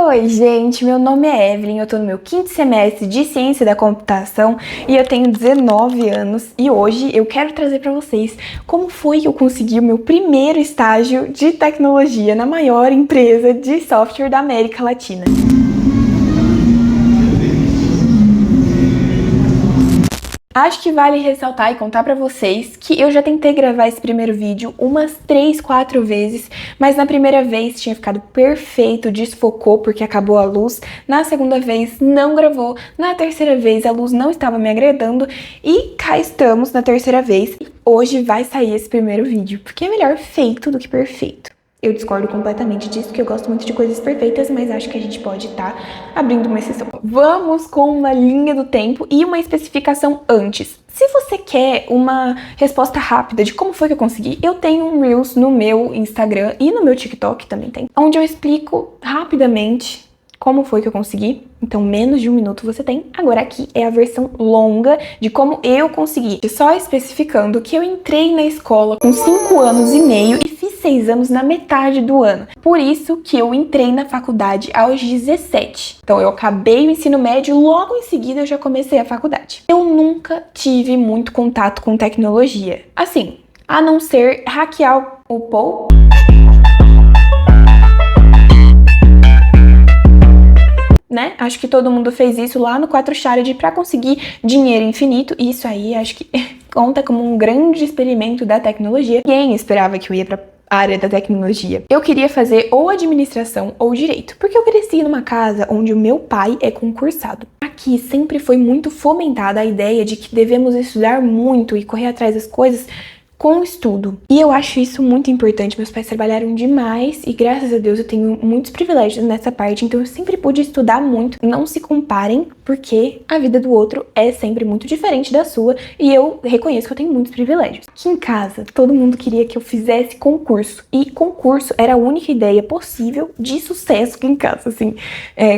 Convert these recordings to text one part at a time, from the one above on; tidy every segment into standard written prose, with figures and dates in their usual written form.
Oi, gente, meu nome é Evelyn, eu tô no meu quinto semestre de Ciência da Computação e eu tenho 19 anos e hoje eu quero trazer pra vocês como foi que eu consegui o meu primeiro estágio de tecnologia na maior empresa de software da América Latina. Acho que vale ressaltar e contar pra vocês que eu já tentei gravar esse primeiro vídeo umas 3, 4 vezes, mas na primeira vez tinha ficado perfeito, desfocou porque acabou a luz, na segunda vez não gravou, na terceira vez a luz não estava me agradando e cá estamos na terceira vez. Hoje vai sair esse primeiro vídeo, porque é melhor feito do que perfeito. Eu discordo completamente disso, porque eu gosto muito de coisas perfeitas, mas acho que a gente pode estar abrindo uma exceção. Vamos com uma linha do tempo e uma especificação antes. Se você quer uma resposta rápida de como foi que eu consegui, eu tenho um Reels no meu Instagram e no meu TikTok também tem, onde eu explico rapidamente como foi que eu consegui. Então, menos de 1 minuto você tem. Agora aqui é a versão longa de como eu consegui. Só especificando que eu entrei na escola com 5 anos e meio e fiz 6 anos na metade do ano. Por isso que eu entrei na faculdade aos 17. Então, eu acabei o ensino médio, logo em seguida eu já comecei a faculdade. Eu nunca tive muito contato com tecnologia. Assim, a não ser hackear o Paul. Né? Acho que todo mundo fez isso lá no 4Charity para conseguir dinheiro infinito, e isso aí acho que conta como um grande experimento da tecnologia. Ninguém esperava que eu ia para a área da tecnologia. Eu queria fazer ou administração ou direito, porque eu cresci numa casa onde o meu pai é concursado. Aqui sempre foi muito fomentada a ideia de que devemos estudar muito e correr atrás das coisas com estudo. E eu acho isso muito importante. Meus pais trabalharam demais e graças a Deus eu tenho muitos privilégios nessa parte, então eu sempre pude estudar muito. Não se comparem, porque a vida do outro é sempre muito diferente da sua e eu reconheço que eu tenho muitos privilégios. Aqui em casa, todo mundo queria que eu fizesse concurso e concurso era a única ideia possível de sucesso aqui em casa, assim.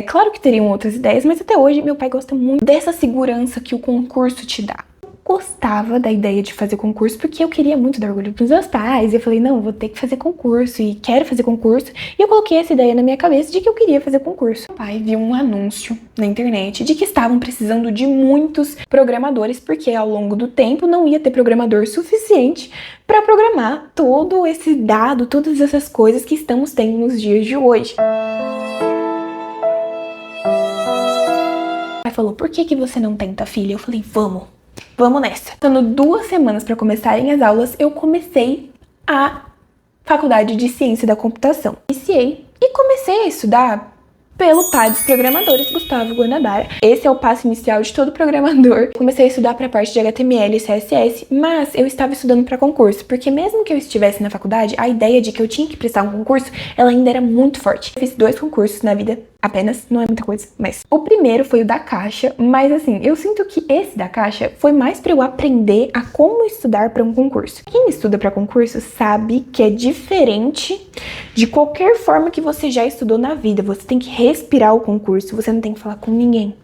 Claro que teriam outras ideias, mas até hoje meu pai gosta muito dessa segurança que o concurso te dá. Gostava da ideia de fazer concurso porque eu queria muito dar orgulho pros meus pais e eu falei, não, vou ter que fazer concurso e quero fazer concurso, e eu coloquei essa ideia na minha cabeça de que eu queria fazer concurso. Meu pai viu um anúncio na internet de que estavam precisando de muitos programadores porque ao longo do tempo não ia ter programador suficiente para programar todo esse dado, todas essas coisas que estamos tendo nos dias de hoje. Meu pai falou, por que você não tenta, filha? Eu falei, vamos nessa. Dando 2 semanas para começarem as aulas, eu comecei a faculdade de Ciência da Computação. Iniciei e comecei a estudar pelo pai dos programadores, Gustavo Guanabara. Esse é o passo inicial de todo programador. Comecei a estudar para a parte de HTML e CSS, mas eu estava estudando para concurso, porque mesmo que eu estivesse na faculdade, a ideia de que eu tinha que prestar um concurso, ela ainda era muito forte. Eu fiz 2 concursos na vida, apenas, não é muita coisa, mas o primeiro foi o da Caixa, mas assim, eu sinto que esse da Caixa foi mais para eu aprender a como estudar para um concurso. Quem estuda para concurso sabe que é diferente de qualquer forma que você já estudou na vida. Você tem que respirar o concurso, você não tem que falar com ninguém.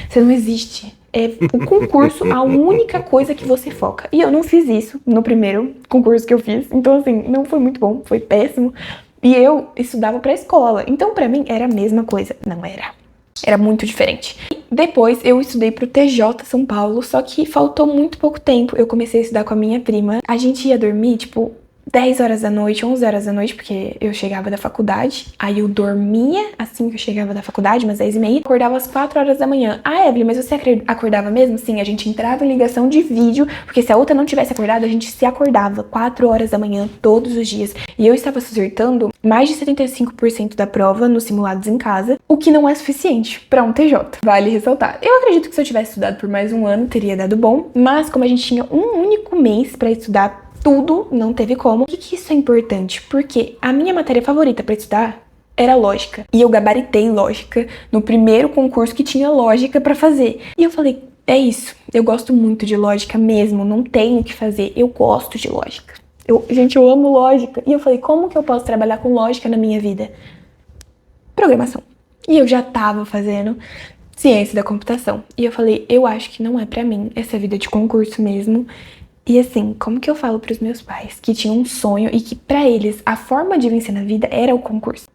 Você não existe. É o concurso a única coisa que você foca. E eu não fiz isso no primeiro concurso que eu fiz, então assim, não foi muito bom, foi péssimo. E eu estudava pra escola, então pra mim era a mesma coisa. Não era. Era muito diferente. Depois eu estudei pro TJ São Paulo, só que faltou muito pouco tempo. Eu comecei a estudar com a minha prima. A gente ia dormir, tipo, 10 horas da noite, 11 horas da noite, porque eu chegava da faculdade. Aí eu dormia assim que eu chegava da faculdade, umas 10h30. Acordava às 4 horas da manhã. Ah, Evelyn, mas você acordava mesmo? Sim, a gente entrava em ligação de vídeo, porque se a outra não tivesse acordado, a gente se acordava 4 horas da manhã todos os dias. E eu estava acertando mais de 75% da prova nos simulados em casa, o que não é suficiente para um TJ. Vale ressaltar. Eu acredito que se eu tivesse estudado por mais um ano, teria dado bom, mas como a gente tinha um único mês para estudar tudo, não teve como. Por que isso é importante? Porque a minha matéria favorita para estudar era lógica. E eu gabaritei lógica no primeiro concurso que tinha lógica para fazer. E eu falei, é isso. Eu gosto muito de lógica mesmo, não tenho o que fazer. Eu gosto de lógica. Gente, eu amo lógica. E eu falei, como que eu posso trabalhar com lógica na minha vida? Programação. E eu já tava fazendo Ciência da Computação. E eu falei, eu acho que não é pra mim essa vida de concurso mesmo. E assim, como que eu falo pros meus pais que tinham um sonho e que pra eles a forma de vencer na vida era o concurso?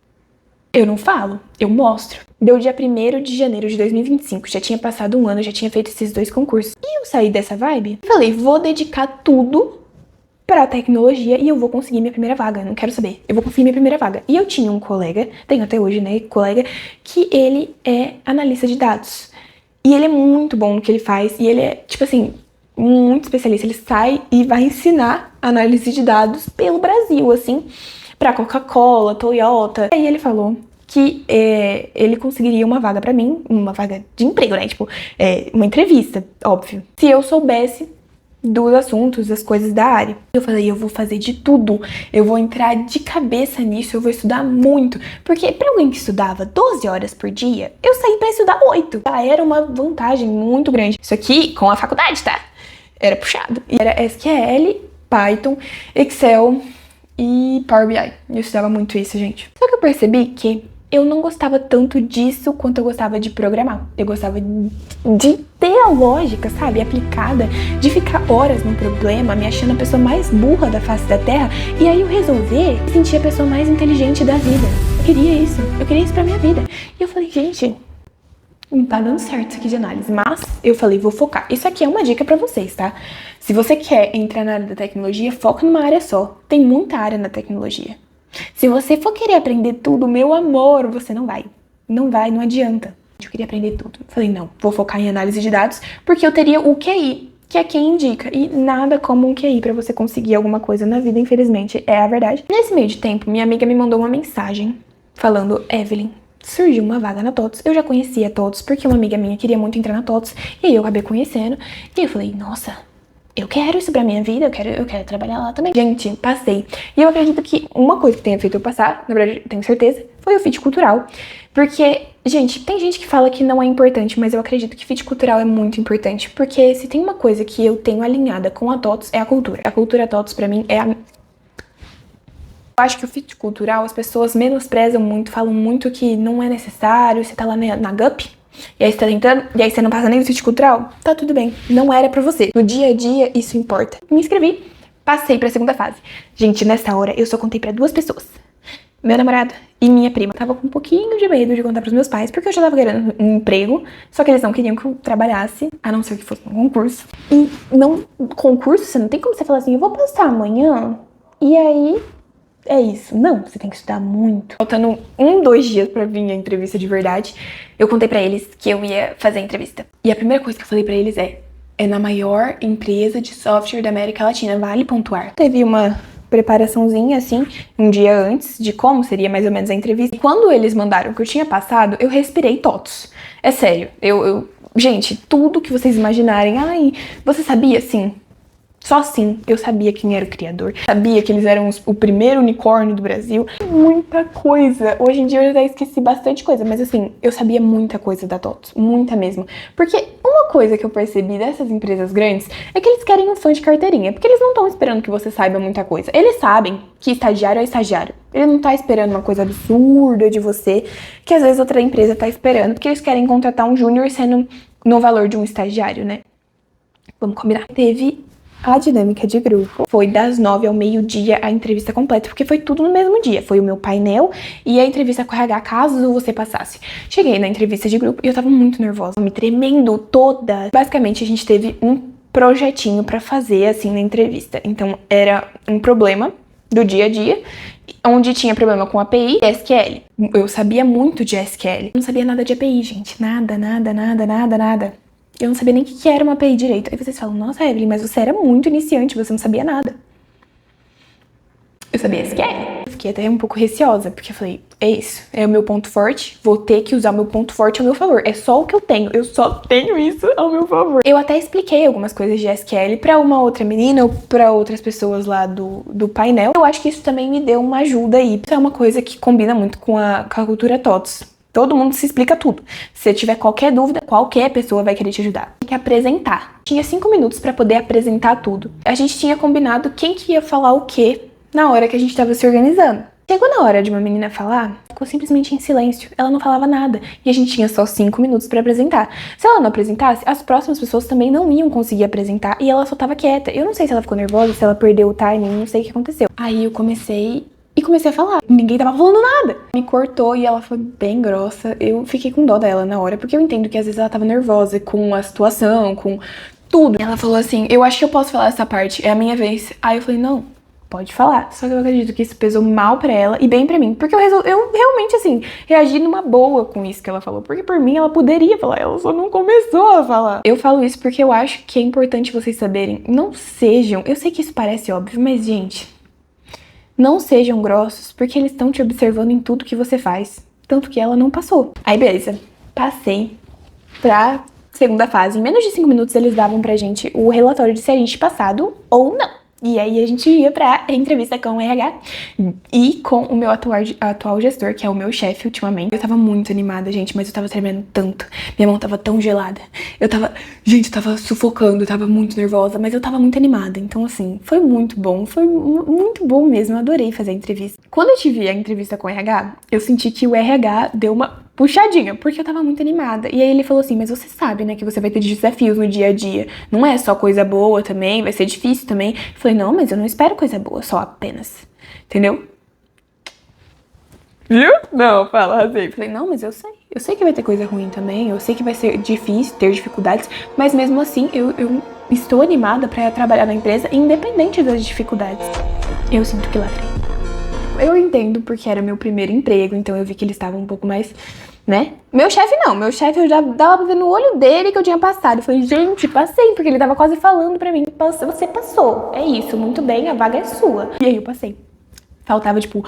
Eu não falo, eu mostro. Deu dia 1º de janeiro de 2025, já tinha passado um ano, já tinha feito esses 2 concursos. E eu saí dessa vibe e falei, vou dedicar tudo pra tecnologia e eu vou conseguir minha primeira vaga, não quero saber, eu vou conseguir minha primeira vaga. E eu tinha um colega, tenho até hoje, né, colega, que ele é analista de dados. E ele é muito bom no que ele faz, e ele é, tipo assim, muito especialista. Ele sai e vai ensinar análise de dados pelo Brasil, assim, pra Coca-Cola, Toyota. Aí ele falou que ele conseguiria uma vaga pra mim, uma vaga de emprego, né, tipo, uma entrevista, óbvio, se eu soubesse dos assuntos, das coisas da área. Eu falei, eu vou fazer de tudo, eu vou entrar de cabeça nisso, eu vou estudar muito, porque pra alguém que estudava 12 horas por dia, eu saí pra estudar 8. Era uma vantagem muito grande. Isso aqui com a faculdade, tá? Era puxado. E era SQL, Python, Excel e Power BI. Eu estudava muito isso, gente. Só que eu percebi que eu não gostava tanto disso quanto eu gostava de programar. Eu gostava de ter a lógica, sabe, aplicada, de ficar horas num problema, me achando a pessoa mais burra da face da Terra, e aí eu resolver sentir a pessoa mais inteligente da vida. Eu queria isso pra minha vida. E eu falei, gente, não tá dando certo isso aqui de análise, mas eu falei, vou focar. Isso aqui é uma dica pra vocês, tá? Se você quer entrar na área da tecnologia, foca numa área só. Tem muita área na tecnologia. Se você for querer aprender tudo, meu amor, você não vai. Não vai, não adianta. Eu queria aprender tudo. Falei, não, vou focar em análise de dados, porque eu teria o QI, que é quem indica. E nada como um QI pra você conseguir alguma coisa na vida, infelizmente, é a verdade. Nesse meio de tempo, minha amiga me mandou uma mensagem falando, Evelyn, surgiu uma vaga na TOTS. Eu já conhecia a TOTS, porque uma amiga minha queria muito entrar na TOTS, e aí eu acabei conhecendo. E eu falei, nossa, eu quero isso pra minha vida, eu quero trabalhar lá também. Gente, passei. E eu acredito que uma coisa que tenha feito eu passar, na verdade, tenho certeza, foi o fit cultural. Porque, gente, tem gente que fala que não é importante, mas eu acredito que fit cultural é muito importante. Porque se tem uma coisa que eu tenho alinhada com a TOTS, é a cultura. A cultura TOTS, pra mim, é a... Eu acho que o fit cultural, as pessoas menosprezam muito, falam muito que não é necessário, você tá lá na GUP, e aí você tá tentando, e aí você não passa nem no fit cultural, tá tudo bem, não era pra você. No dia a dia, isso importa. Me inscrevi, passei pra segunda fase. Gente, nessa hora, eu só contei pra 2 pessoas. Meu namorado e minha prima. Tava com um pouquinho de medo de contar pros meus pais, porque eu já tava querendo um emprego, só que eles não queriam que eu trabalhasse, a não ser que fosse um concurso. E não, concurso, você não tem como você falar assim, eu vou passar amanhã, e aí... é isso. Não, você tem que estudar muito. Faltando 2 dias pra vir a entrevista de verdade, eu contei pra eles que eu ia fazer a entrevista. E a primeira coisa que eu falei pra eles é na maior empresa de software da América Latina, vale pontuar. Teve uma preparaçãozinha, assim, um dia antes de como seria mais ou menos a entrevista. E quando eles mandaram que eu tinha passado, eu respirei TOTS. É sério, gente, tudo que vocês imaginarem, ai, você sabia? Sim. Só assim eu sabia quem era o criador, sabia que eles eram o primeiro unicórnio do Brasil. Muita coisa. Hoje em dia eu já esqueci bastante coisa, mas assim, eu sabia muita coisa da TOTS, muita mesmo. Porque uma coisa que eu percebi dessas empresas grandes é que eles querem um fã de carteirinha, porque eles não estão esperando que você saiba muita coisa. Eles sabem que estagiário é estagiário. Ele não tá esperando uma coisa absurda de você, que às vezes outra empresa tá esperando, porque eles querem contratar um júnior sendo no valor de um estagiário, né? Vamos combinar. Teve a dinâmica de grupo, foi das 9 ao meio-dia a entrevista completa, porque foi tudo no mesmo dia. Foi o meu painel e a entrevista com o RH, caso você passasse. Cheguei na entrevista de grupo e eu tava muito nervosa, me tremendo toda. Basicamente, a gente teve um projetinho pra fazer, assim, na entrevista. Então, era um problema do dia a dia, onde tinha problema com API e SQL. Eu sabia muito de SQL. Eu não sabia nada de API, gente. Nada. Eu não sabia nem o que era uma API direito. Aí vocês falam, nossa, Evelyn, mas você era muito iniciante, você não sabia nada. Eu sabia SQL. Eu fiquei até um pouco receosa, porque eu falei, é isso, é o meu ponto forte, vou ter que usar o meu ponto forte ao meu favor. É só o que eu tenho tenho isso ao meu favor. Eu até expliquei algumas coisas de SQL pra uma outra menina ou pra outras pessoas lá do painel. Eu acho que isso também me deu uma ajuda aí. Isso é uma coisa que combina muito com a cultura TOTS. Todo mundo se explica tudo. Se tiver qualquer dúvida, qualquer pessoa vai querer te ajudar. Tem que apresentar. Tinha 5 minutos pra poder apresentar tudo. A gente tinha combinado quem que ia falar o quê na hora que a gente tava se organizando. Chegou na hora de uma menina falar, ficou simplesmente em silêncio. Ela não falava nada. E a gente tinha só 5 minutos pra apresentar. Se ela não apresentasse, as próximas pessoas também não iam conseguir apresentar. E ela só tava quieta. Eu não sei se ela ficou nervosa, se ela perdeu o timing, não sei o que aconteceu. Aí eu comecei e comecei a falar. Ninguém tava falando nada. Me cortou e ela foi bem grossa. Eu fiquei com dó dela na hora, porque eu entendo que às vezes ela tava nervosa com a situação, com tudo. Ela falou assim, eu acho que eu posso falar essa parte, é a minha vez. Aí eu falei, não, pode falar. Só que eu acredito que isso pesou mal pra ela e bem pra mim. Porque eu realmente, assim, reagi numa boa com isso que ela falou. Porque por mim ela poderia falar, ela só não começou a falar. Eu falo isso porque eu acho que é importante vocês saberem. Não sejam, eu sei que isso parece óbvio, mas gente, não sejam grossos porque eles estão te observando em tudo que você faz. Tanto que ela não passou. Aí beleza, passei pra segunda fase. Em menos de 5 minutos eles davam pra gente o relatório de se a gente passado ou não. E aí a gente ia pra entrevista com o RH e com o meu atual gestor, que é o meu chefe ultimamente. Eu tava muito animada, gente, mas eu tava tremendo tanto. Minha mão tava tão gelada. Eu tava sufocando, eu tava muito nervosa, mas eu tava muito animada. Então, assim, foi muito bom mesmo. Eu adorei fazer a entrevista. Quando eu tive a entrevista com o RH, eu senti que o RH deu uma puxadinha, porque eu tava muito animada. E aí ele falou assim, mas você sabe, né, que você vai ter desafios no dia a dia. Não é só coisa boa também, vai ser difícil também. Eu falei, não, mas eu não espero coisa boa, só apenas. Entendeu? Viu? Não, fala, arrasei. Falei, não, mas eu sei. Eu sei que vai ter coisa ruim também, eu sei que vai ser difícil, ter dificuldades, mas mesmo assim, eu estou animada pra trabalhar na empresa, independente das dificuldades. Eu sinto que lacrei. Eu entendo porque era meu primeiro emprego, então eu vi que eles estavam um pouco mais, né? Meu chefe não, meu chefe eu já dava pra ver no olho dele que eu tinha passado. Eu falei, gente, passei, porque ele tava quase falando pra mim, você passou, é isso, muito bem, a vaga é sua. E aí eu passei. Faltava, tipo,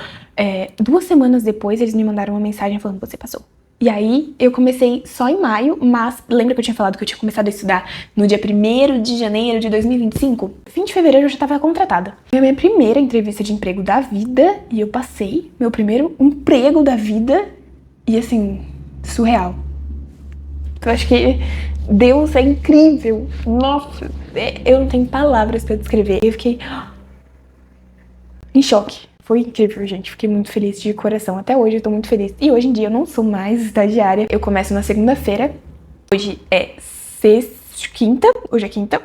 2 semanas depois eles me mandaram uma mensagem falando, você passou. E aí, eu comecei só em maio, mas lembra que eu tinha falado que eu tinha começado a estudar no dia 1º de janeiro de 2025? Fim de fevereiro eu já tava contratada. Foi a minha primeira entrevista de emprego da vida e eu passei meu primeiro emprego da vida e, assim, surreal. Eu acho que Deus é incrível. Nossa, eu não tenho palavras pra descrever. Eu fiquei em choque. Foi incrível, gente. Fiquei muito feliz de coração. Até hoje eu tô muito feliz. E hoje em dia eu não sou mais estagiária. Eu começo na segunda-feira. Hoje é quinta. Hoje é quinta.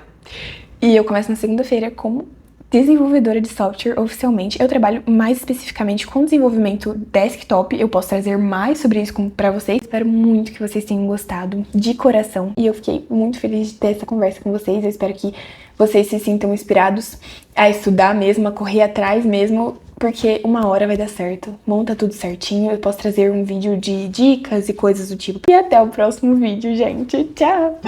E eu começo na segunda-feira como desenvolvedora de software oficialmente. Eu trabalho mais especificamente com desenvolvimento desktop. Eu posso trazer mais sobre isso pra vocês. Espero muito que vocês tenham gostado de coração. E eu fiquei muito feliz de ter essa conversa com vocês. Eu espero que vocês se sintam inspirados a estudar mesmo, a correr atrás mesmo, porque uma hora vai dar certo. Monta tudo certinho. Eu posso trazer um vídeo de dicas e coisas do tipo. E até o próximo vídeo, gente. Tchau!